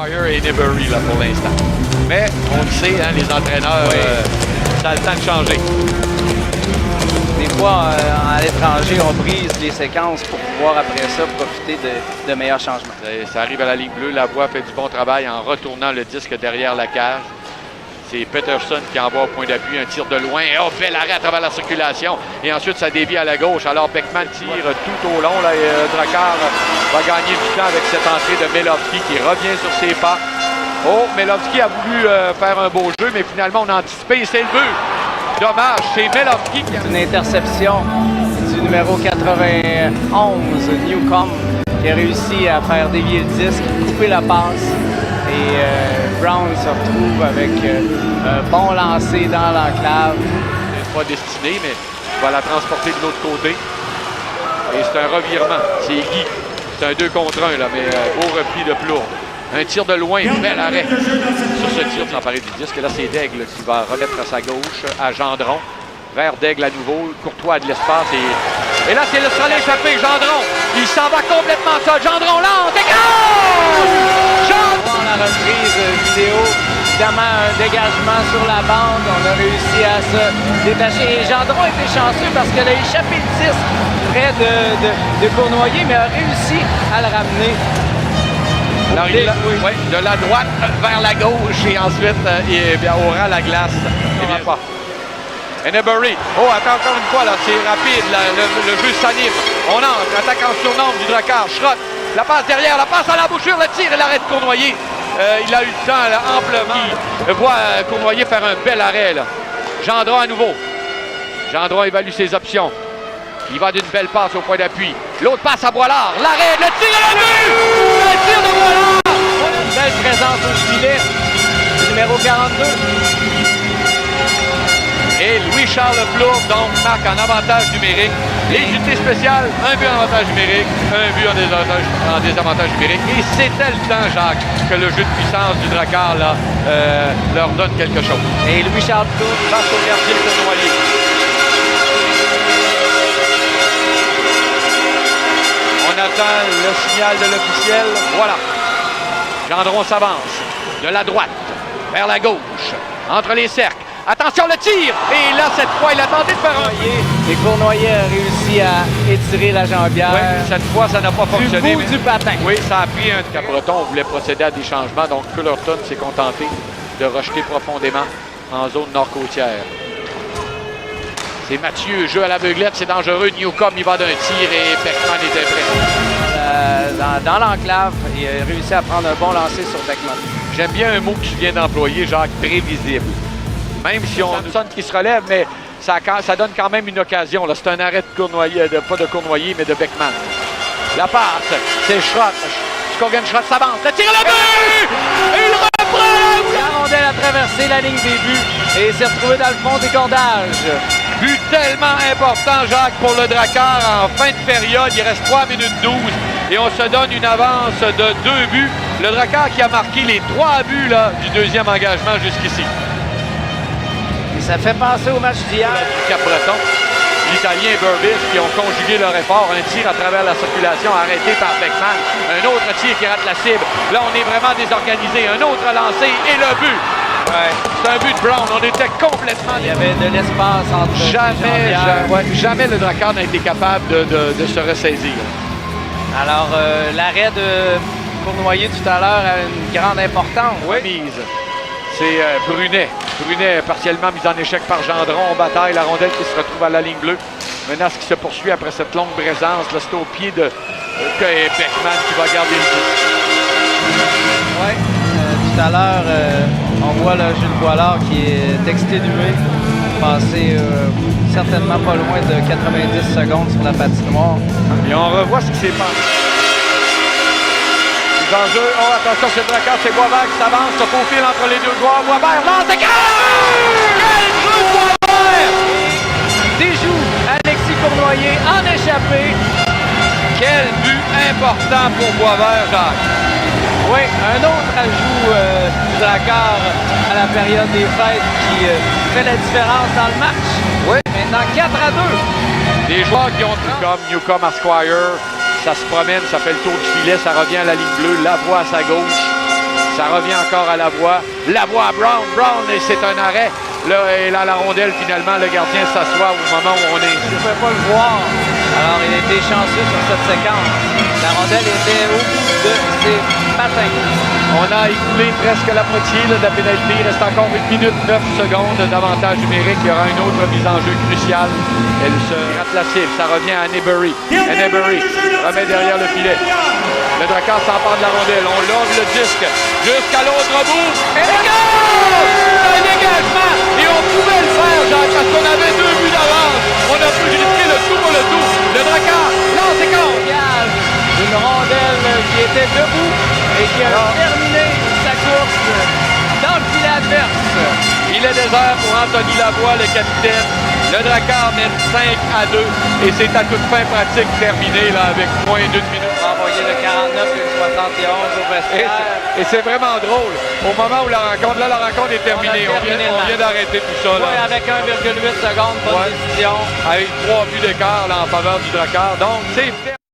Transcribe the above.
Squire et Newbury là, pour l'instant. Mais on le sait, hein, les entraîneurs, ça a le temps de changer. Des fois, à l'étranger, on brise les séquences pour pouvoir après ça profiter de meilleurs changements. Ça arrive à la ligne bleue. Lavoie fait du bon travail en retournant le disque derrière la cage. C'est Peterson qui envoie au point d'appui, un tir de loin. Oh, bel arrêt à travers la circulation. Et ensuite, ça dévie à la gauche. Alors, Beckman tire tout au long. Là, et Drakkar va gagner du temps avec cette entrée de Melovski qui revient sur ses pas. Oh, Melovski a voulu faire un beau jeu, mais finalement, on a anticipé et c'est le but. Dommage, c'est Melovski qui a... Une interception du numéro 91, Newcomb, qui a réussi à faire dévier le disque, couper la passe. Et Brown se retrouve avec un bon lancer dans l'enclave. C'est pas destiné, mais il va la transporter de l'autre côté. Et c'est un revirement. C'est Guy. C'est un 2 contre 1, là, mais beau repli de Plourde. Un tir de loin, bel arrêt sur ce tir de s'emparer du disque. Là, c'est Daigle qui va remettre à sa gauche, à Gendron. Vers Daigle à nouveau. Courtois a de l'espace. Et là, c'est le sol échappé. Gendron, il s'en va complètement seul. Gendron lance, dégage! Gendron! La reprise vidéo, évidemment, un dégagement sur la bande. On a réussi à se détacher. Et Gendron était chanceux parce qu'elle a échappé le disque près de Cournoyer, mais a réussi à le ramener. Alors, de la droite vers la gauche et ensuite au rang la glace. Newbury. Oh, attends encore une fois, là, c'est rapide, le jeu s'anime. On entre, attaque en surnombre du Drakkar. Schrott, la passe derrière, la passe à l'embouchure, le tir et l'arrêt de Cournoyer. Il a eu le temps, là, amplement. Il voit Cournoyer faire un bel arrêt, là. Gendron à nouveau. Gendron évalue ses options. Il va d'une belle passe au point d'appui. L'autre passe à Boilard. L'arrêt, le tir et le but! Le tir de Boilard! Une belle présence au filet. Numéro 42. Et Louis-Charles Plourde, donc, marque en avantage numérique. Les unités spéciales, un but en avantage numérique, un but en désavantage numérique. Et c'était le temps, Jacques, que le jeu de puissance du Drakkar là, leur donne quelque chose. Et Louis-Charles Plourde face au gardien Cournoyer. On attend le signal de l'officiel. Voilà. Gendron s'avance de la droite vers la gauche, entre les cercles. Attention, le tir! Et là, cette fois, il a tenté de faire un... Et Cournoyer a réussi à étirer la jambière. Oui, cette fois, ça n'a pas fonctionné. Du bout du patin. Oui, ça a pris un... Capbreton voulait procéder à des changements, donc Fullerton s'est contenté de rejeter profondément en zone nord-côtière. C'est Mathieu, jeu à l'aveuglette, c'est dangereux. Newcomb, il va d'un tir et Beckman était prêt. Dans l'enclave, il a réussi à prendre un bon lancer sur Beckman. J'aime bien un mot que tu viens d'employer, Jacques, prévisible. Même si on a personne qui se relève, mais ça donne quand même une occasion. C'est un arrêt de Cournoyer, pas de Cournoyer, mais de Beckman. La passe, c'est Schrott. Scott s'avance, le tir et le but! Et il reprend! La rondelle a traversé la ligne des buts et s'est retrouvé dans le fond des cordages. But tellement important, Jacques, pour le Drakkar en fin de période. Il reste 3 minutes 12 et on se donne une avance de 2 buts. Le Drakkar qui a marqué les 3 buts là, du deuxième engagement jusqu'ici. Et ça fait penser au match d'hier. Du Cap-Breton, l'Italien et Burbidge qui ont conjugué leur effort. Un tir à travers la circulation arrêté par Beckman. Un autre tir qui rate la cible. Là, on est vraiment désorganisé. Un autre lancé et le but. Ouais. C'est un but de Brown. On était complètement... Il y avait de l'espace entre... Jamais le Drakkar n'a été capable de se ressaisir. Alors, l'arrêt de Cournoyer tout à l'heure a une grande importance. Oui. C'est Brunet. Brunet partiellement mis en échec par Gendron. On bataille la rondelle qui se retrouve à la ligne bleue. Menace qui se poursuit après cette longue présence. Là, c'est au pied de Beckman qui va garder le but. Oui. Tout à l'heure, on voit là, Jules Boilard qui est exténué. Passé certainement pas loin de 90 secondes sur la patinoire. Et on revoit ce qui s'est passé. Les enjeux, oh attention, c'est le Drakkar, c'est Boisvert qui s'avance, se faufile entre les deux joueurs. Boisvert lance, quel jeu Boisvert! Déjoue Alexis Cournoyer en échappé. Quel but important pour Boisvert, Jacques. Oui, un autre ajout du Drakkar à la période des fêtes qui fait la différence dans le match. Oui. Maintenant 4-2. Des joueurs qui ont comme Newcomb à Squire, ça se promène, ça fait le tour du filet, ça revient à la ligne bleue, Lavoie à sa gauche. Ça revient encore à Lavoie. Lavoie à Brown. Brown, et c'est un arrêt. Là, et là, la rondelle, finalement, le gardien s'assoit au moment où on est ici. Je ne pouvais pas le voir. Alors, il était chanceux sur cette séquence. La rondelle était au bout de ses patins. On a écoulé presque la moitié là, de la pénalité. Il reste encore 1 minute 9 secondes d'avantage numérique. Il y aura une autre mise en jeu cruciale. Elle sera placée. Ça revient à Newbury. Newbury remet derrière le filet. Le Drakkar s'empare de la rondelle. On love le disque jusqu'à l'autre bout. Et le goal! Un dégagement! Et on pouvait le faire, Jacques, parce qu'on avait 2 buts d'avance. On a pu risquer le tout pour le tout. Le Drakkar lance et compte. Une rondelle qui était debout et qui a terminé sa course dans le filet adverse. Il est désert pour Anthony Lavoie, le capitaine. Le Drakkar mène 5-2 et c'est à toute fin pratique terminé là, avec moins d'1 minute. On va envoyer le 49 et le 71 au vestiaire. Et c'est vraiment drôle. Au moment où la rencontre est terminée. On vient d'arrêter tout ça. Oui, avec 1,8 secondes, bonne décision. Avec 3 buts d'écart là, en faveur du Drakkar. Donc, c'est